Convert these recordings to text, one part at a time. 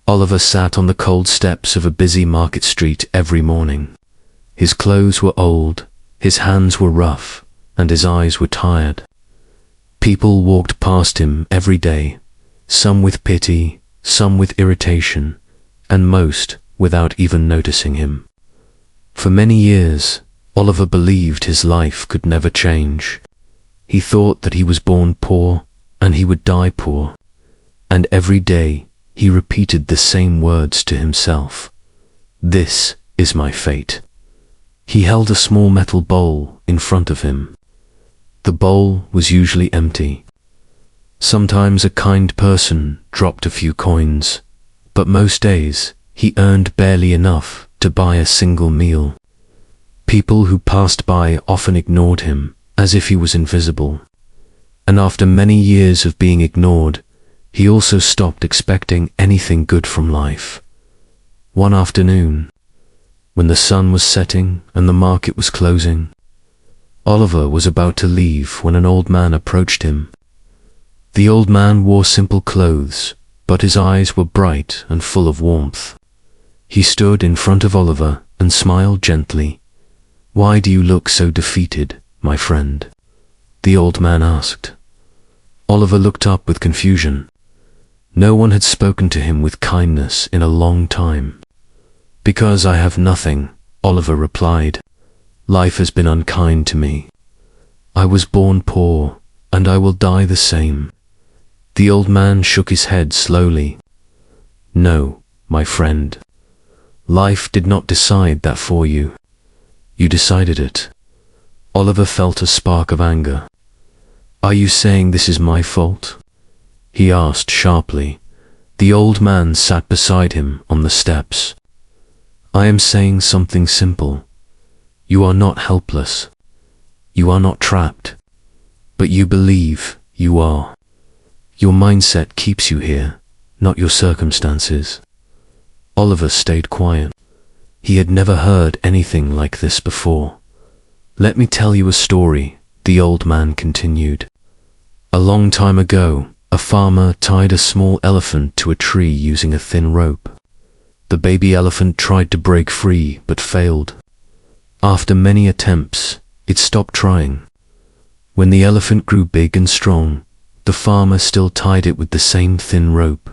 Oliver sat on the cold steps of a busy market street every morning. His clothes were old, his hands were rough, and his eyes were tired. People walked past him every day, some with pity, some with irritation, and most without even noticing him. For many years, Oliver believed his life could never change. He thought that he was born poor, and he would die poor. And every day, he repeated the same words to himself. "This is my fate." He held a small metal bowl in front of him. The bowl was usually empty. Sometimes a kind person dropped a few coins, but most days he earned barely enough to buy a single meal. People who passed by often ignored him as if he was invisible. And after many years of being ignored, he also stopped expecting anything good from life. One afternoon, when the sun was setting and the market was closing, Oliver was about to leave when an old man approached him. The old man wore simple clothes, but his eyes were bright and full of warmth. He stood in front of Oliver and smiled gently. "Why do you look so defeated, my friend?" the old man asked. Oliver looked up with confusion. No one had spoken to him with kindness in a long time. "Because I have nothing," Oliver replied. "Life has been unkind to me. I was born poor, and I will die the same." The old man shook his head slowly. "No, my friend. Life did not decide that for you. You decided it." Oliver felt a spark of anger. "Are you saying this is my fault?" he asked sharply. The old man sat beside him on the steps. "I am saying something simple. You are not helpless. You are not trapped. But you believe you are. Your mindset keeps you here, not your circumstances." Oliver stayed quiet. He had never heard anything like this before. "Let me tell you a story," the old man continued. "A long time ago, a farmer tied a small elephant to a tree using a thin rope. The baby elephant tried to break free but failed. After many attempts, it stopped trying. When the elephant grew big and strong, the farmer still tied it with the same thin rope.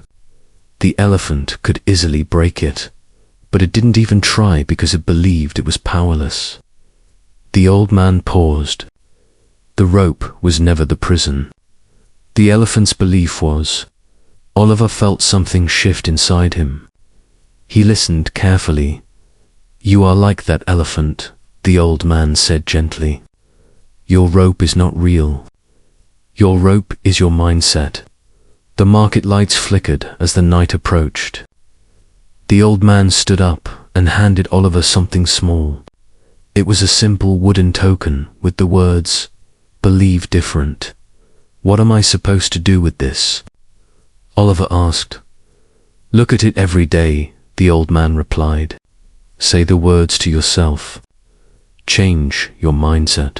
The elephant could easily break it, but it didn't even try because it believed it was powerless." The old man paused. The rope was never the prison. The elephant's belief was. Oliver felt something shift inside him. He listened carefully. "You are like that elephant," the old man said gently. "Your rope is not real. Your rope is your mindset." The market lights flickered as the night approached. The old man stood up and handed Oliver something small. It was a simple wooden token with the words, "Believe different." "What am I supposed to do with this?" Oliver asked. "Look at it every day," the old man replied. "Say the words to yourself. Change your mindset,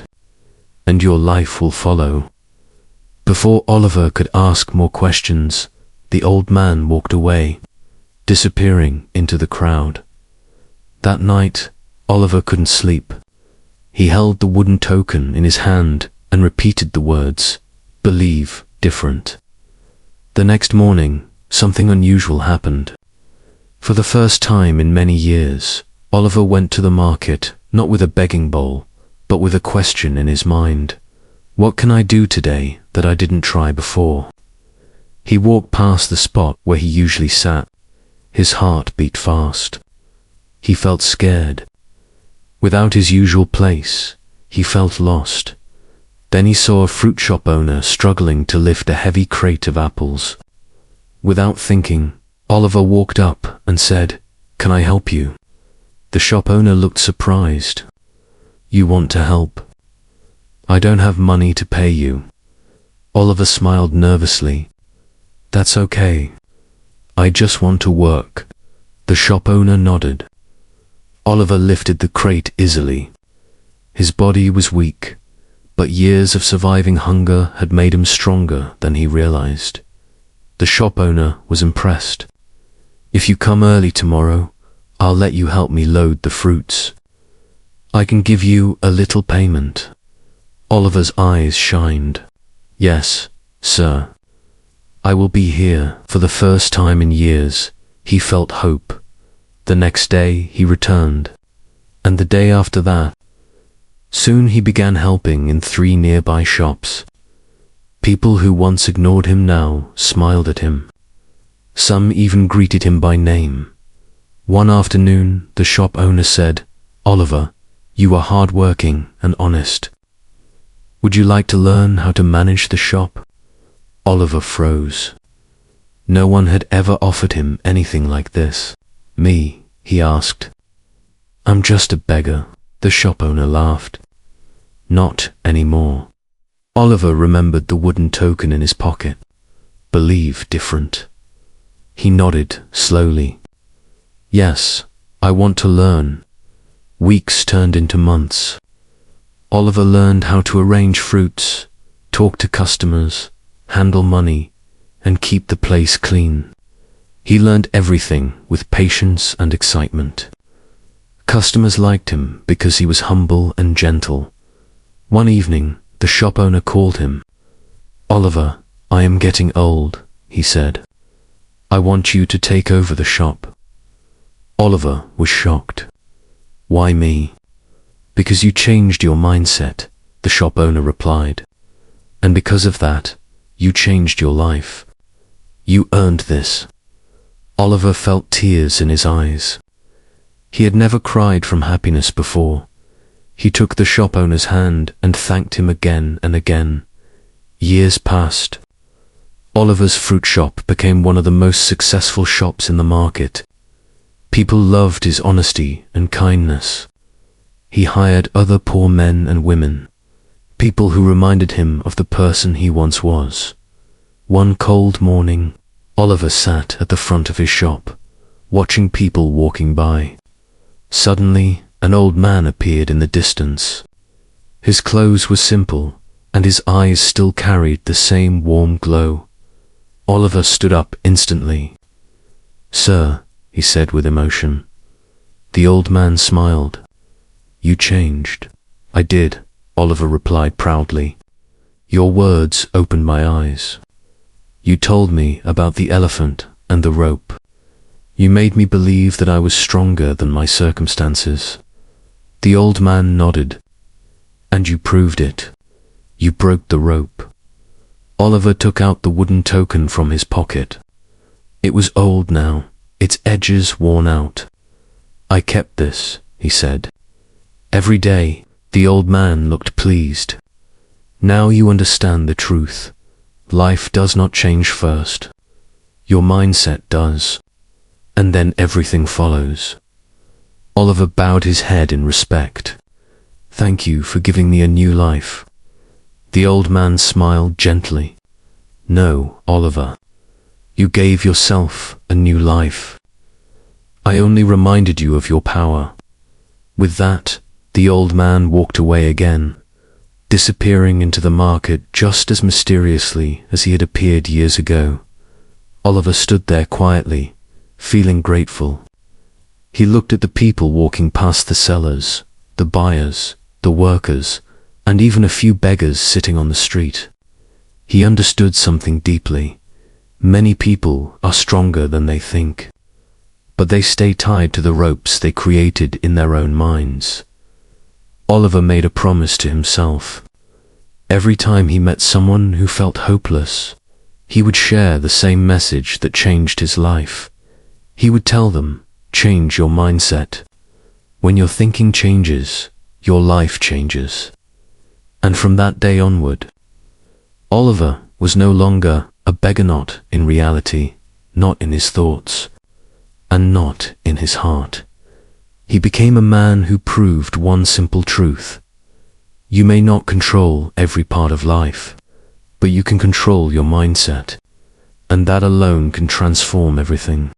and your life will follow." Before Oliver could ask more questions, the old man walked away, disappearing into the crowd. That night, Oliver couldn't sleep. He held the wooden token in his hand and repeated the words, "Believe different." The next morning, something unusual happened. For the first time in many years, Oliver went to the market not with a begging bowl, but with a question in his mind. What can I do today that I didn't try before? He walked past the spot where he usually sat. His heart beat fast. He felt scared. Without his usual place, he felt lost. Then he saw a fruit shop owner struggling to lift a heavy crate of apples. Without thinking, Oliver walked up and said, "Can I help you?" The shop owner looked surprised. "You want to help? I don't have money to pay you." Oliver smiled nervously. "That's okay. I just want to work." The shop owner nodded. Oliver lifted the crate easily. His body was weak, but years of surviving hunger had made him stronger than he realized. The shop owner was impressed. If you come early tomorrow, I'll let you help me load the fruits. I can give you a little payment." Oliver's eyes shined. "Yes, sir. I will be here." For the first time in years, he felt hope. The next day he returned, and the day after that. Soon he began helping in 3 nearby shops. People who once ignored him now smiled at him. Some even greeted him by name. One afternoon, the shop owner said, "Oliver, you are hardworking and honest. Would you like to learn how to manage the shop?" Oliver froze. No one had ever offered him anything like this. "Me?" he asked. "I'm just a beggar," the shop owner laughed. "Not anymore." Oliver remembered the wooden token in his pocket. "Believe different." He nodded slowly. "Yes, I want to learn." Weeks turned into months. Oliver learned how to arrange fruits, talk to customers, handle money, and keep the place clean. He learned everything with patience and excitement. Customers liked him because he was humble and gentle. One evening, the shop owner called him. "Oliver, I am getting old," he said. "I want you to take over the shop." Oliver was shocked. "Why me?" "Because you changed your mindset," the shop owner replied. "And because of that, you changed your life. You earned this." Oliver felt tears in his eyes. He had never cried from happiness before. He took the shop owner's hand and thanked him again and again. Years passed. Oliver's fruit shop became one of the most successful shops in the market. People loved his honesty and kindness. He hired other poor men and women, people who reminded him of the person he once was. One cold morning, Oliver sat at the front of his shop, watching people walking by. Suddenly, an old man appeared in the distance. His clothes were simple, and his eyes still carried the same warm glow. Oliver stood up instantly. "Sir," he said with emotion. The old man smiled. "You changed." "I did," Oliver replied proudly. "Your words opened my eyes. You told me about the elephant and the rope. You made me believe that I was stronger than my circumstances." The old man nodded. "And you proved it. You broke the rope." Oliver took out the wooden token from his pocket. It was old now, its edges worn out. "I kept this," he said. Every day, the old man looked pleased. "Now you understand the truth. Life does not change first. Your mindset does. And then everything follows." Oliver bowed his head in respect. "Thank you for giving me a new life." The old man smiled gently. "No, Oliver. You gave yourself a new life. I only reminded you of your power." With that, the old man walked away again, disappearing into the market just as mysteriously as he had appeared years ago. Oliver stood there quietly, feeling grateful. He looked at the people walking past, the sellers, the buyers, the workers, and even a few beggars sitting on the street. He understood something deeply. Many people are stronger than they think, but they stay tied to the ropes they created in their own minds. Oliver made a promise to himself. Every time he met someone who felt hopeless, he would share the same message that changed his life. He would tell them, "Change your mindset. When your thinking changes, your life changes." And from that day onward, Oliver was no longer a beggar, not in reality, not in his thoughts, and not in his heart. He became a man who proved one simple truth. You may not control every part of life, but you can control your mindset, and that alone can transform everything.